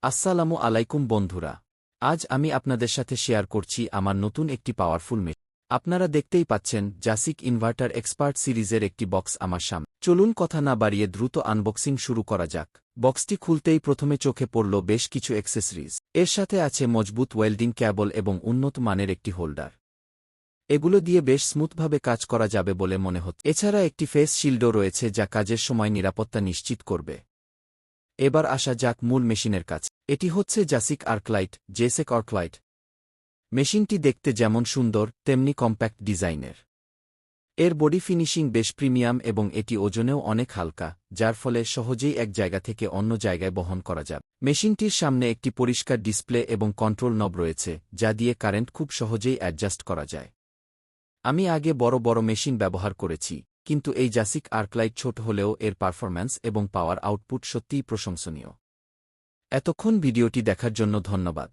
আসসালামু আলাইকুম বন্ধুরা। আজ আমি আপনাদের সাথে শেয়ার করছি আমার নতুন একটি পাওয়ারফুল মেশিন। আপনারা দেখতেই পাচ্ছেন জাসিক ইনভার্টার এক্সপার্ট সিরিজের একটি বক্স আমার সামনে। চলুন কথা না বাড়িয়ে দ্রুত আনবক্সিং শুরু করা যাক। বক্সটি খুলতেই প্রথমে চোখে পড়ল বেশ কিছু অ্যাক্সেসরিজ। এর সাথে আছে মজবুত ওয়েল্ডিং ক্যাবল এবং উন্নত মানের একটি হোল্ডার। এগুলো দিয়ে বেশ স্মুথভাবে কাজ করা যাবে বলে মনে হচ্ছে। এছাড়া একটি ফেস শিল্ডও রয়েছে যা কাজের সময় নিরাপত্তা নিশ্চিত করবে। এবার আসা যাক মূল মেশিনের কাছে। এটি হচ্ছে জাসিক আর্কলাইট জেসেক আর্কলাইট। মেশিনটি দেখতে যেমন সুন্দর তেমনি কম্প্যাক্ট ডিজাইনের। এর বডি ফিনিশিং বেশ প্রিমিয়াম এবং এটি ওজনেও অনেক হালকা, যার ফলে সহজেই এক জায়গা থেকে অন্য জায়গায় বহন করা যাবে। মেশিনটির সামনে একটি পরিষ্কার ডিসপ্লে এবং কন্ট্রোল নব রয়েছে, যা দিয়ে কারেন্ট খুব সহজেই অ্যাডজাস্ট করা যায়। আমি আগে বড় বড় মেশিন ব্যবহার করেছি, কিন্তু এই জাসিক আর্কলাইট ছোট হলেও এর পারফরম্যান্স এবং পাওয়ার আউটপুট সত্যিই প্রশংসনীয়। এতক্ষণ ভিডিওটি দেখার জন্য ধন্যবাদ।